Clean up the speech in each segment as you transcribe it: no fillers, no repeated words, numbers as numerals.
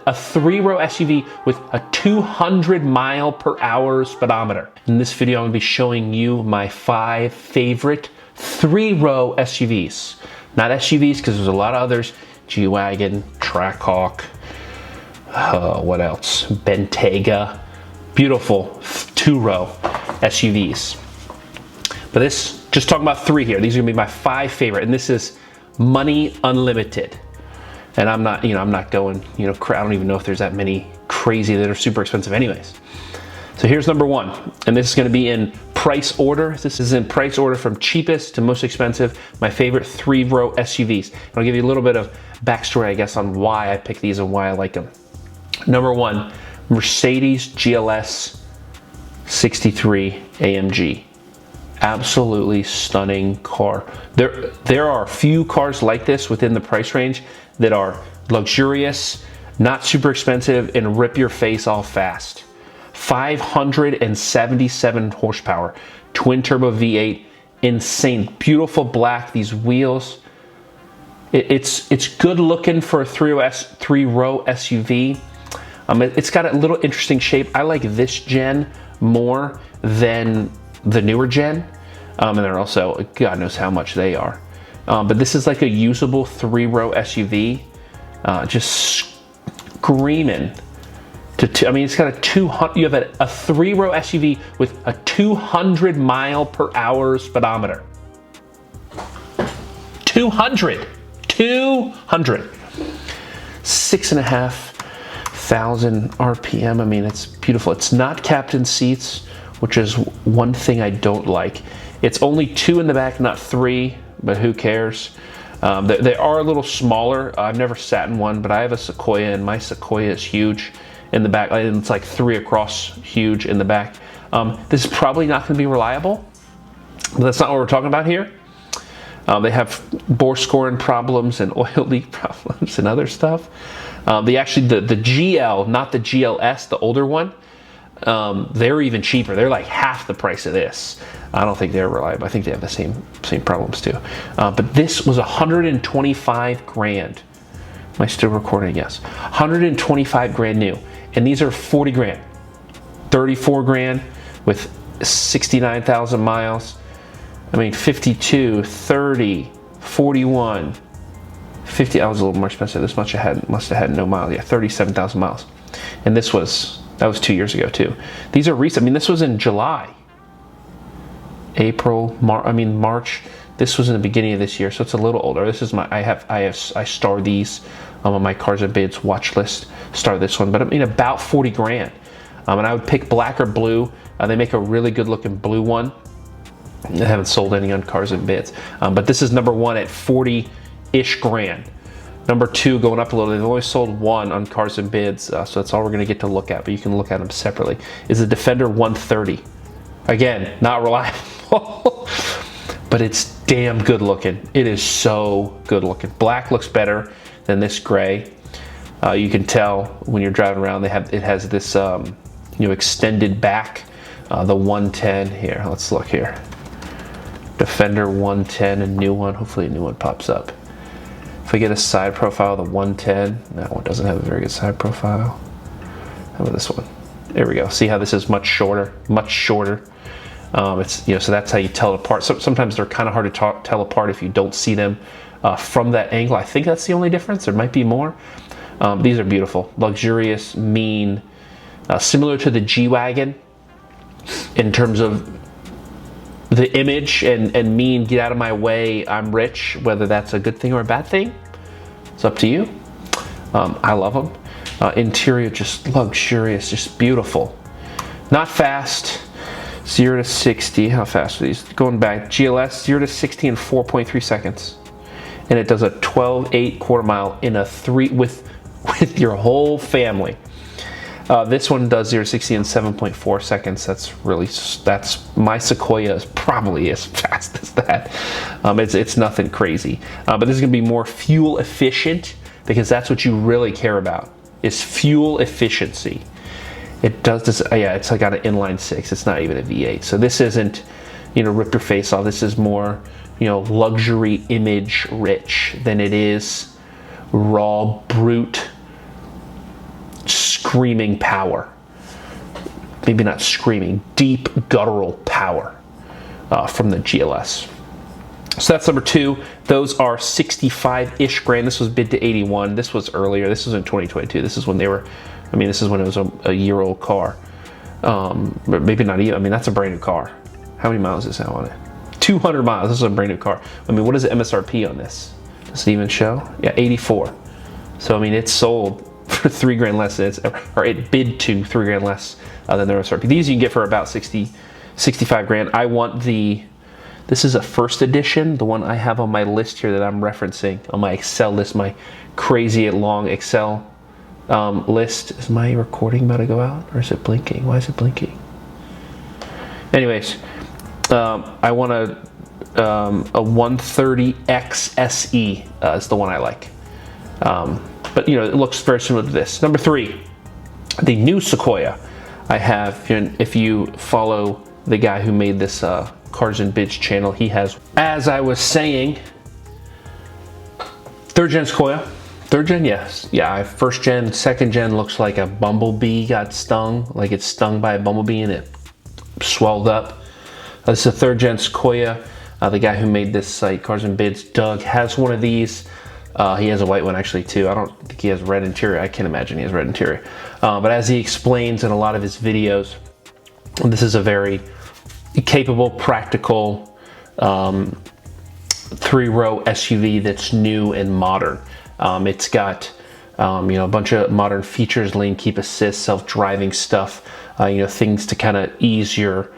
a three-row SUV with a 200 mile per hour speedometer. In this video, I'm gonna be showing you my 5 favorite three-row SUVs. Not SUVs, because there's a lot of others. G-Wagon, Trackhawk, what else? Bentayga. Beautiful two-row SUVs. But this, just talking about 3 here. These are gonna be my 5 favorite, and this is money unlimited. And I'm not going, I don't even know if there's that many crazy that are super expensive anyways. So here's number 1, and this is gonna be in price order. This is in price order from cheapest to most expensive, my favorite 3-row SUVs. And I'll give you a little bit of backstory, I guess, on why I picked these and why I like them. Number 1, Mercedes GLS 63 AMG. Absolutely stunning car. There are a few cars like this within the price range that are luxurious, not super expensive, and rip your face off fast. 577 horsepower, twin turbo V8, insane, beautiful black. These wheels, it's good looking for a three-row SUV. It's got a little interesting shape. I like this gen more than the newer gen, and they're also, God knows how much they are. But this is like a usable 3-row SUV, just screaming. It's got a 200. You have a 3-row SUV with a 200 mile per hour speedometer. 200. 6,500 RPM. It's beautiful. It's not captain seats, which is one thing I don't like. It's only 2 in the back, not 3, but who cares? They are a little smaller. I've never sat in one, but I have a Sequoia, and my Sequoia is huge in the back. It's like 3 across, huge in the back. This is probably not going to be reliable, but that's not what we're talking about here. They have bore scoring problems and oil leak problems and other stuff. The GL, not the GLS, the older one, they're even cheaper. They're like half the price of this. I don't think they're reliable. I think they have the same problems too. But this was 125 grand. Am I still recording? Yes. 125 grand new. And these are 40 grand. 34 grand with 69,000 miles. 52, 30, 41, 50. I was a little more expensive. This must have had no miles. Yeah, 37,000 miles. And that was 2 years ago too. These are recent. This was in July, April, March. This was in the beginning of this year, so it's a little older. This is I star these on my Cars and Bids watch list. Star this one, but about 40 grand. And I would pick black or blue. They make a really good looking blue one. I haven't sold any on Cars and Bids, but this is number 1 at 40-ish grand. Number 2 going up a little. They've only sold 1 on Cars and Bids, so that's all we're gonna get to look at, but you can look at them separately. Is the Defender 130. Again, not reliable, but it's damn good looking. It is so good looking. Black looks better than this gray. You can tell when you're driving around. It has this extended back. The 110 here. Let's look here. Defender 110, a new one. Hopefully a new one pops up. If we get a side profile, the 110, that one doesn't have a very good side profile. How about this one? There we go. See how this is much shorter, much shorter. So that's how you tell it apart. Sometimes they're kind of hard to tell apart if you don't see them from that angle. I think that's the only difference. There might be more. These are beautiful, luxurious, mean, similar to the G-Wagon in terms of the image and mean, get out of my way, I'm rich. Whether that's a good thing or a bad thing, it's up to you. I love them. Interior, just luxurious, just beautiful. Not fast. 0 to 60, how fast are these? Going back, GLS 0 to 60 in 4.3 seconds. And it does a 12.8 quarter mile in a 3 with your whole family. This one does 0 to 60 in 7.4 seconds. That's my Sequoia is probably as fast as that. It's nothing crazy. But this is gonna be more fuel efficient, because that's what you really care about, is fuel efficiency. It does this, yeah, it's like got an inline 6. It's not even a V8. So this isn't, rip your face off. This is more, luxury image rich than it is raw, brute screaming power. Maybe not screaming, deep guttural power from the GLS. So that's number 2. Those are 65-ish grand. This was bid to 81. This was earlier. This was in 2022. This is when they were, I mean, this is when it was a year-old car. But maybe not even, I mean, that's a brand new car. How many miles is that on it? 200 miles. This is a brand new car. I mean, what is the MSRP on this? Does it even show? Yeah, 84. So, I mean, it's sold for 3 grand less than or it bid to 3 grand less than the MSRP. These you can get for about 65 grand. I want this is a first edition, the one I have on my list here that I'm referencing on my Excel list, my crazy long Excel list. Is my recording about to go out, or is it blinking? Why is it blinking? Anyways, I want a 130X SE is the one I like. But you know, it looks very similar to this. Number 3, the new Sequoia. I have, if you follow the guy who made this Cars and Bids channel, he has, as I was saying, 3rd gen Sequoia. 3rd gen, yes. Yeah, 1st gen, 2nd gen looks like a bumblebee got stung, like it's stung by a bumblebee and it swelled up. This is a 3rd gen Sequoia. The guy who made this site, Cars and Bids, Doug, has one of these. He has a white one actually too. I don't think he has red interior. I can't imagine he has red interior. But as he explains in a lot of his videos, this is a very capable, practical 3-row SUV that's new and modern. It's got a bunch of modern features, lane keep assist, self-driving stuff, things to kind of ease your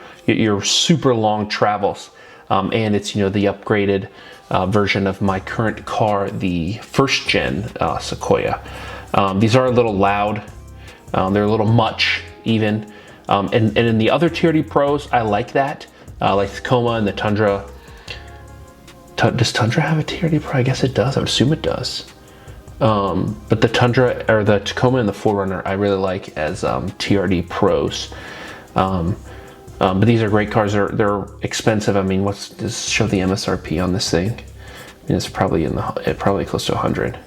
super long travels. And it's the upgraded version of my current car, the 1st gen Sequoia. These are a little loud. They're a little much even. And in the other TRD Pros, I like that. Like the Tacoma and the Tundra. Does Tundra have a TRD Pro? I guess it does. I would assume it does. But the Tundra, or the Tacoma and the 4Runner, I really like as TRD Pros. But these are great cars. They're expensive. I mean, just show the MSRP on this thing? I mean, it's probably probably close to 100.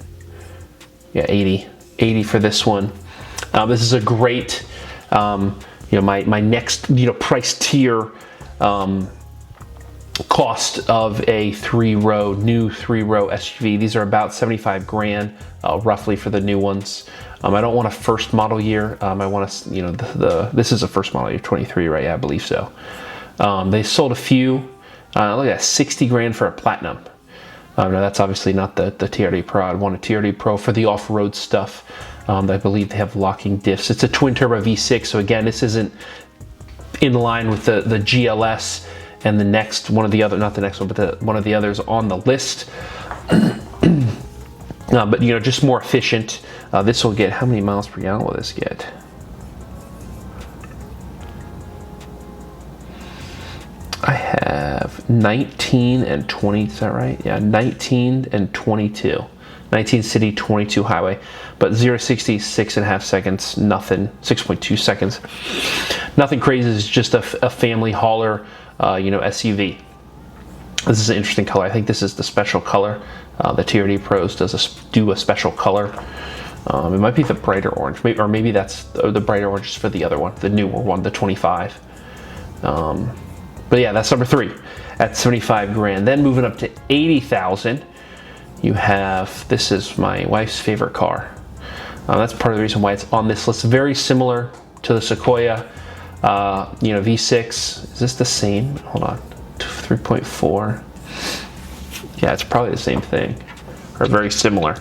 Yeah, 80 for this one. This is a great, my next, price tier cost of a new 3-row SUV. These are about 75 grand, roughly, for the new ones. I don't want a first model year. I want to, this is a first model year, 23, right? Yeah, I believe so. They sold a few. Look at that, 60 grand for a Platinum. No, that's obviously not the TRD Pro. I'd want a TRD Pro for the off-road stuff. I believe they have locking diffs. It's a twin turbo V6, so again, this isn't in line with the GLS and the next one of the other, not the next one, but one of the others on the list. But just more efficient. This will get, how many miles per gallon will this get? I have 19 and 20, is that right? Yeah, 19 and 22. 19 city, 22 highway, but 0-60, 6.5 seconds, nothing, 6.2 seconds. Nothing crazy, it's just a family hauler, SUV. This is an interesting color. I think this is the special color. The TRD Pros do a special color. It might be the brighter orange, or maybe that's the brighter orange is for the other one, the newer one, the 25. But yeah, that's number 3 at 75 grand. Then moving up to 80,000, you have, this is my wife's favorite car. That's part of the reason why it's on this list. Very similar to the Sequoia, V6. Is this the same? Hold on, 3.4. Yeah, it's probably the same thing, or very similar.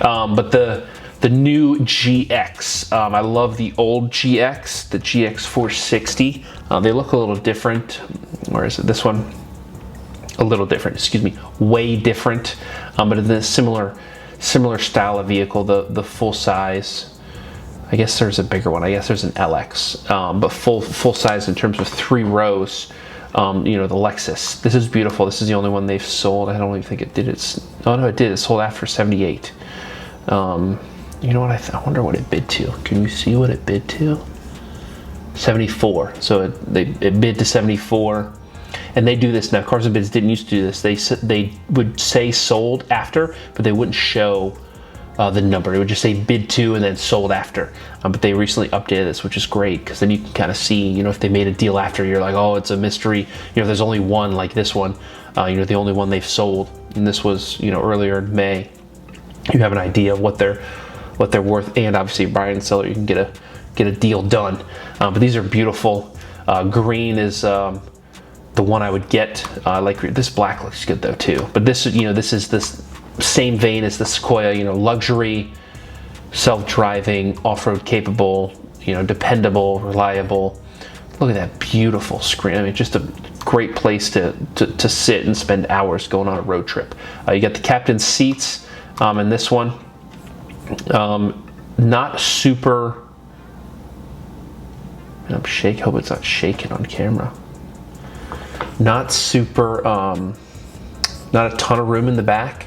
But the new GX, I love the old GX, the GX 460. They look a little different. Or is it this one? A little different, excuse me, way different. But in a similar style of vehicle, the full size. I guess there's a bigger one. I guess there's an LX, but full size in terms of 3 rows. The Lexus. This is beautiful. This is the only one they've sold. I don't even think it did. Oh no, it did. It sold after 78. You know what? I wonder what it bid to. Can you see what it bid to? 74. So it bid to 74. And they do this now. Cars and Bids didn't used to do this. They would say sold after, but they wouldn't show the number. It would just say bid to and then sold after. But they recently updated this, which is great, because then you can kind of see, you know, if they made a deal after, you're like, oh, it's a mystery. You know, there's only one like this one, you know, the only one they've sold, and this was, you know, earlier in May. You have an idea of what they're worth, and obviously buy and seller, you can get a deal done. But these are beautiful. Green is the one I would get. Like this black looks good though too. But this, you know, this is this same vein as the Sequoia. You know, luxury, self-driving, off-road capable. You know, dependable, reliable. Look at that beautiful screen. I mean, just a great place to sit and spend hours going on a road trip. You got the captain's seats in this one. Not super. I'm shaking. Hope it's not shaking on camera. Not super. Not a ton of room in the back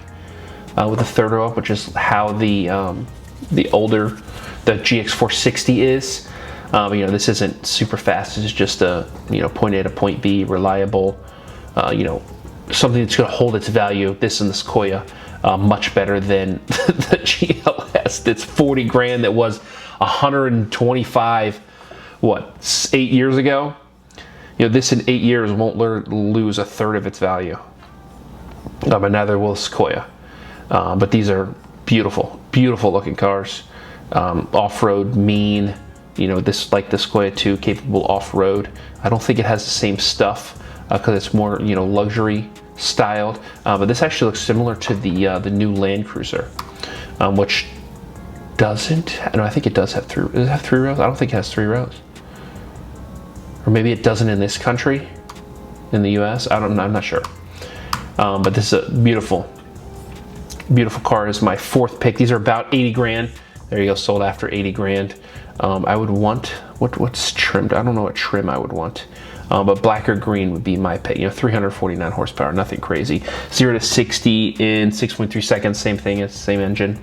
with the third row up, which is how the older the GX460 is. You know, this isn't super fast. It's just a, you know, point A to point B, reliable. You know, something that's going to hold its value. This and the Sequoia much better than the GLS. That's 40 grand. That was 125. What, 8 years ago? You know, this in 8 years won't lose a third of its value. But neither will Sequoia. But these are beautiful, beautiful looking cars. Off-road, mean. You know, this, like the Sequoia 2, capable off-road. I don't think it has the same stuff because it's more, you know, luxury styled. But this actually looks similar to the new Land Cruiser, which doesn't. No, I think it does have three. Does it have 3 rows? I don't think it has 3 rows. Or maybe it doesn't in this country, in the U.S. I'm not sure. But this is a beautiful, beautiful car. Is my 4th pick. These are about 80 grand. There you go, sold after 80 grand. I would want, what's trimmed? I don't know what trim I would want. But black or green would be my pick. You know, 349 horsepower, nothing crazy. 0 to 60 in 6.3 seconds, same thing, it's the same engine.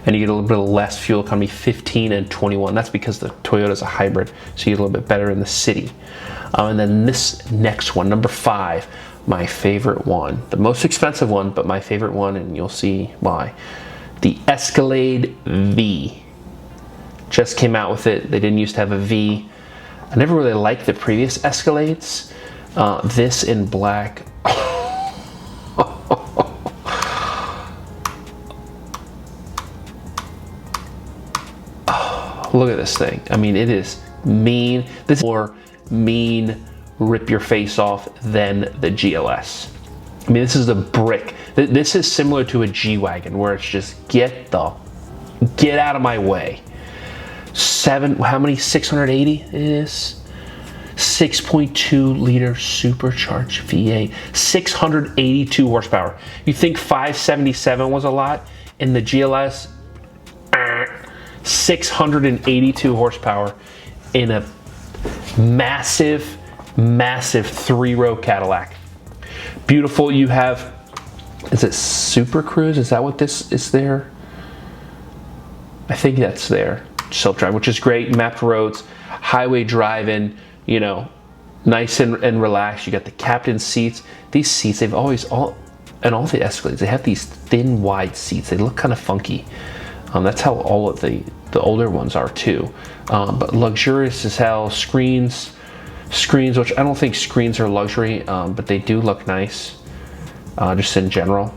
And you get a little bit of less fuel economy, 15 and 21. That's because the Toyota's a hybrid, so you get a little bit better in the city. And then this next one, number 5, my favorite one. The most expensive one, but my favorite one, and you'll see why. The Escalade V. Just came out with it. They didn't used to have a V. I never really liked the previous Escalades. This in black. Look at this thing. I mean, it is mean. This is more mean, rip your face off than the GLS. I mean, this is a brick. This is similar to a G-Wagon, where it's just get out of my way. How many? 680 it is? 6.2 liter supercharged V8, 682 horsepower. You think 577 was a lot? In the GLS, 682 horsepower in a massive, massive 3-row Cadillac. Beautiful. You have, is it Super Cruise? Is that what this is there? I think that's there. Self-drive, which is great. Mapped roads, highway driving, you know, nice and relaxed. You got the captain's seats. These seats, they've always, all the Escalades, they have these thin, wide seats. They look kind of funky. That's how all of the older ones are too. But luxurious as hell. Screens, which I don't think screens are luxury, but they do look nice, just in general.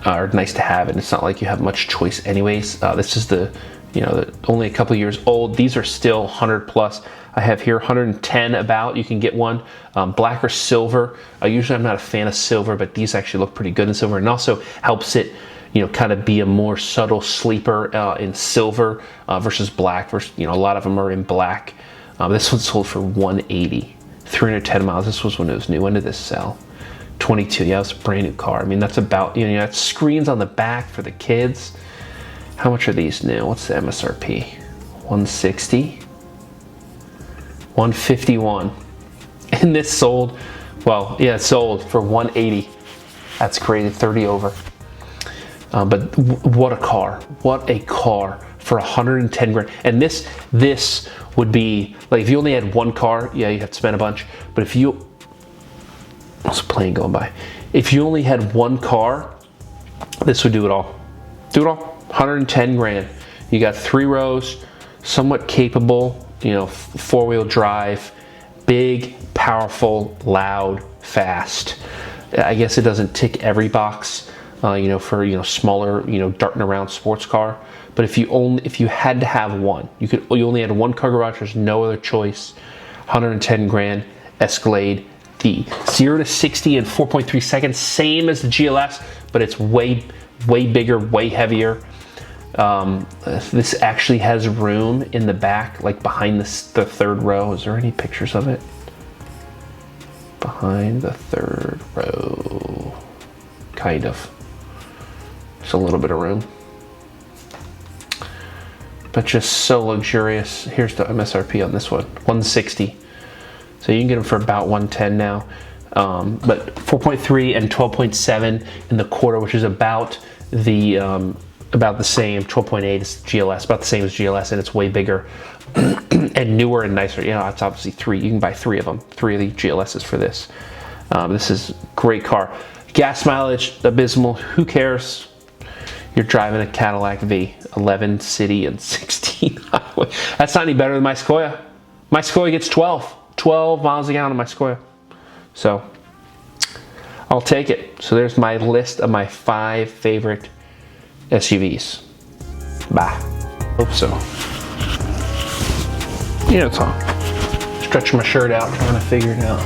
Are nice to have, and it's not like you have much choice anyways. This is only a couple years old. These are still 100 plus. I have here 110 about. You can get one black or silver. Usually I'm not a fan of silver, but these actually look pretty good in silver, and also helps it, you know, kind of be a more subtle sleeper in silver versus black. Versus, you know, a lot of them are in black. This one sold for 180, 310 miles. This was when it was new. When did this sell? 22. Yeah, it's a brand new car. I mean, that's about, you know, that's screens on the back for the kids. How much are these new? What's the MSRP? 160, 151. And this sold, well, yeah, it sold for 180. That's crazy, 30 over. But what a car. What a car for 110 grand. And this would be, like, if you only had one car, yeah, you have to spend a bunch. But if you, there's a plane going by. If you only had one car, This would do it all. Do it all. 110 grand. You got 3 rows, somewhat capable, you know, 4-wheel drive, big, powerful, loud, fast. I guess it doesn't tick every box, you know, for, you know, smaller, you know, darting around sports car. But if you had to have one, you only had one car garage. There's no other choice. 110 grand Escalade D. 0 to 60 in 4.3 seconds, same as the GLS, but it's way bigger, way heavier. This actually has room in the back, like behind the 3rd row. Is there any pictures of it? Behind the 3rd row, kind of. There's a little bit of room, but just so luxurious. Here's the MSRP on this one, 160. So you can get them for about 110 now. But 4.3 and 12.7 in the quarter, which is about the same. 12.8 is GLS, about the same as GLS, and it's way bigger and newer and nicer. You know, it's obviously 3. You can buy 3 of them, 3 of the GLSs for this. This is a great car. Gas mileage, abysmal. Who cares? You're driving a Cadillac V, 11 city and 16 highway. That's not any better than my Sequoia. My Sequoia gets 12 miles a gallon on my Sequoia. So I'll take it. So there's my list of my 5 favorite SUVs. Bye. Hope so. You know, Tom. Stretching my shirt out, trying to figure it out.